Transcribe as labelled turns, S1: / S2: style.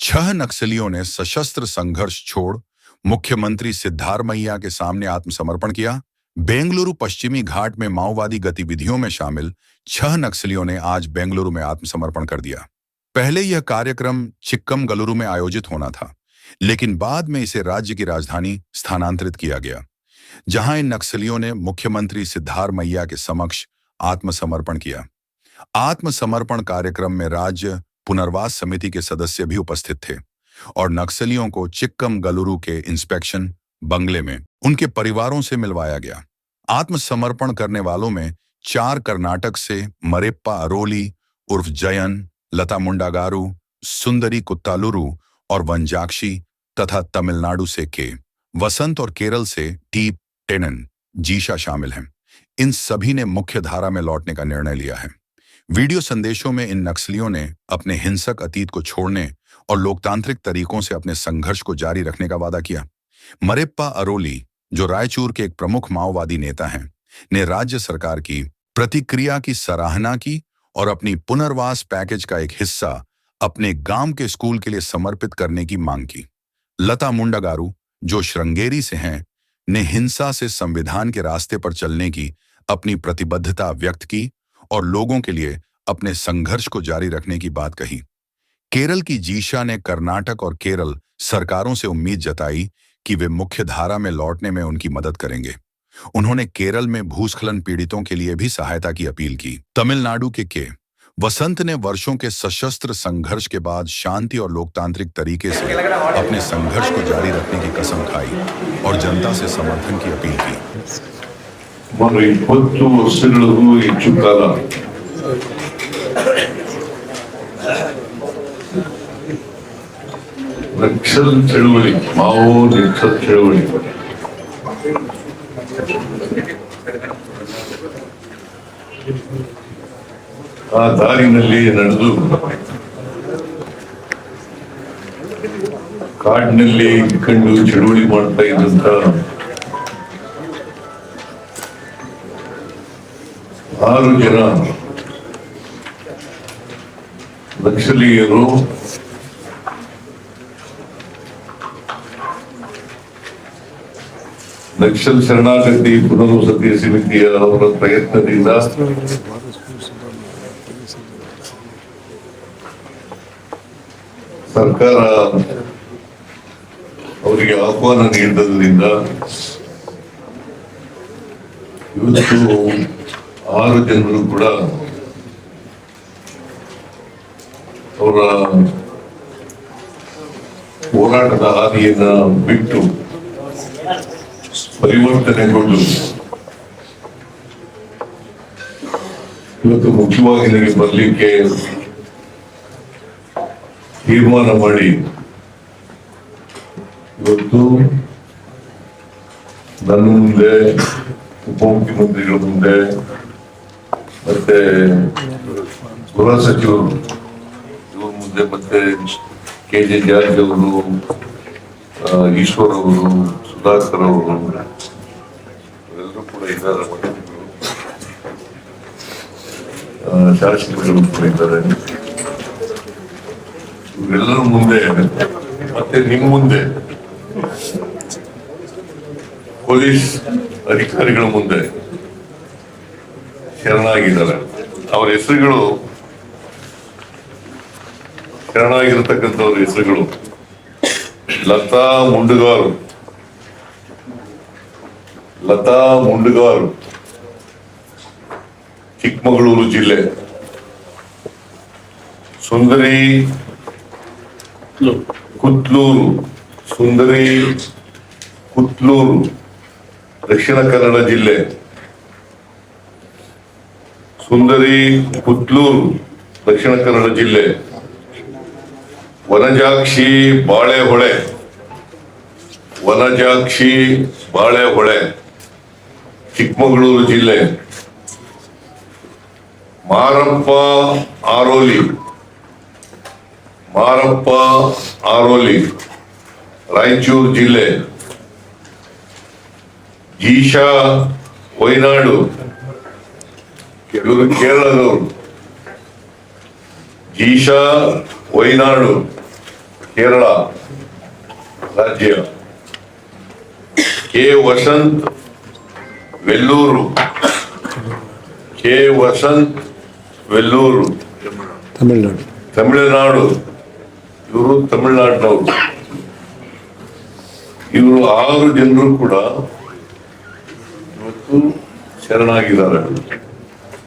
S1: 6 नक्सलियों ने सशस्त्र संघर्ष छोड़ मुख्यमंत्री सिद्धारमैया के सामने आत्मसमर्पण किया। बेंगलुरु पश्चिमी घाट में माओवादी गतिविधियों में शामिल 6 नक्सलियों ने आज बेंगलुरु में आत्मसमर्पण कर दिया। पहले यह कार्यक्रम चिक्कमगलुरु में आयोजित होना था, लेकिन बाद में इसे राज्य की राजधानी स्थानांतरित किया गया, जहां इन नक्सलियों ने मुख्यमंत्री सिद्धारमैया के समक्ष आत्मसमर्पण किया। आत्मसमर्पण कार्यक्रम में राज्य पुनर्वास समिति के सदस्य भी उपस्थित थे और नक्सलियों को चिक्कमगलुरु के इंस्पेक्शन बंगले में उनके परिवारों से मिलवाया गया। आत्मसमर्पण करने वालों में 4 कर्नाटक से मरेप्पा अरोली उर्फ जयन, लता मुंडागारू, सुंदरी कुत्तालुरु और वंजाक्षी तथा तमिलनाडु से के वसंत और केरल से टी टेनन जीशा शामिल हैं। इन सभी ने मुख्य धारा में लौटने का निर्णय लिया है। वीडियो संदेशों में इन नक्सलियों ने अपने हिंसक अतीत को छोड़ने और लोकतांत्रिक तरीकों से अपने संघर्ष को जारी रखने का वादा किया। मरेप्पा अरोली, जो रायचूर के एक प्रमुख माओवादी नेता हैं, ने राज्य सरकार की प्रतिक्रिया की सराहना की और अपनी पुनर्वास पैकेज का एक हिस्सा अपने गांव के स्कूल के लिए समर्पित करने की मांग की। लता मुंडागारू, जो श्रृंगेरी से हैं, ने हिंसा से संविधान के रास्ते पर चलने की अपनी प्रतिबद्धता व्यक्त की और लोगों के लिए अपने संघर्ष को जारी रखने की बात कही। केरल की जीशा ने कर्नाटक और केरल सरकारों से उम्मीद जताई कि वे मुख्य धारा में लौटने में उनकी मदद करेंगे। उन्होंने केरल में भूस्खलन पीड़ितों के लिए भी सहायता की अपील की। तमिलनाडु के वसंत ने वर्षों के सशस्त्र संघर्ष के बाद शांति और लोकतांत्रिक तरीके से अपने संघर्ष को जारी रखने की कसम खाई और जनता से समर्थन की अपील की।
S2: 20 ವರ್ಷಗಳಿಗೂ ಹೆಚ್ಚು ಕಾಲ ನಕ್ಸಲ್ ಚಳವಳಿ, ಮಾವೋ ನಕ್ಸಲ್ ಚಳವಳಿ ಆ ದಾರಿನಲ್ಲಿ ನಡೆದು ಕಾಡಿನಲ್ಲಿ ಇಟ್ಕೊಂಡು ಚಳವಳಿ ಮಾಡ್ತಾ ಇದ್ದಂತ 6 ಜನ ನಕ್ಸಲೀಯರು ನಕ್ಸಲ್ ಶರಣಾಗತಿ ಪುನರ್ವಸತಿ ಸಮಿತಿಯ ಅವರ ಪ್ರಯತ್ನದಿಂದ ಸರ್ಕಾರ ಅವರಿಗೆ ಆಹ್ವಾನ ನೀಡಿದ್ದರಿಂದ ಇವತ್ತು 6 ಜನರು ಕೂಡ ಅವರ ಹೋರಾಟದ ಹಾದಿಯನ್ನ ಬಿಟ್ಟು ಪರಿವರ್ತನೆಗೊಂಡು ಇವತ್ತು ಮುಖ್ಯವಾಹಿನಿಗೆ ಬರಲಿಕ್ಕೆ ತೀರ್ಮಾನ ಮಾಡಿ ಇವತ್ತು ನನ್ನ ಮುಂದೆ, ಉಪಮುಖ್ಯಮಂತ್ರಿಗಳ ಮುಂದೆ ಮತ್ತೆ ಗೃಹ ಸಚಿವರು ಇವ್ರ ಮುಂದೆ ಮತ್ತೆ KJ ಜಾರ್ಜ್ ಅವರು, ಈಶ್ವರ್ ಅವರು, ಸುಧಾಕರ್ ಅವರು ಎಲ್ಲರೂ ಕೂಡ ಇದ್ದಾರೆ, ಶಾಸಕರು ಕೂಡ ಇದ್ದಾರೆ. ಇವರೆಲ್ಲರ ಮುಂದೆ ಮತ್ತೆ ನಿಮ್ಮ ಮುಂದೆ ಪೊಲೀಸ್ ಅಧಿಕಾರಿಗಳ ಮುಂದೆ ಶರಣಾಗಿದ್ದಾರೆ. ಅವರ ಹೆಸರುಗಳು, ಶರಣಾಗಿರತಕ್ಕಂಥವ್ರ ಹೆಸರುಗಳು: ಲತಾ ಮುಂಡಗಾರು, ಚಿಕ್ಕಮಗಳೂರು ಜಿಲ್ಲೆ; ಸುಂದರಿ ಕುತ್ಲೂರು, ದಕ್ಷಿಣ ಕನ್ನಡ ಜಿಲ್ಲೆ; ಸುಂದರಿ ಕುತ್ಲೂರು, ದಕ್ಷಿಣ ಕನ್ನಡ ಜಿಲ್ಲೆ; ವನಜಾಕ್ಷಿ ಬಾಳೆಹೊಳೆ, ಚಿಕ್ಕಮಗಳೂರು ಜಿಲ್ಲೆ; ಮಾರಪ್ಪ ಆರೋಲಿ, ರಾಯಚೂರು ಜಿಲ್ಲೆ; ಜೀಶಾ ವೈನಾಡು, ಇವರು ಕೇರಳದವರು; ಜೀಶಾ ವೈನಾಡು, ಕೇರಳ ರಾಜ್ಯ, ಕೆ ವಸಂತ್ ವೆಲ್ಲೂರು, ಕೆ ವಸಂತ್ ವೆಲ್ಲೂರು ತಮಿಳುನಾಡು, ಇವರು ತಮಿಳುನಾಡಿನವರು. ಇವರು 6 ಜನರು ಕೂಡ ಇವತ್ತು ಶರಣಾಗಿದ್ದಾರೆ.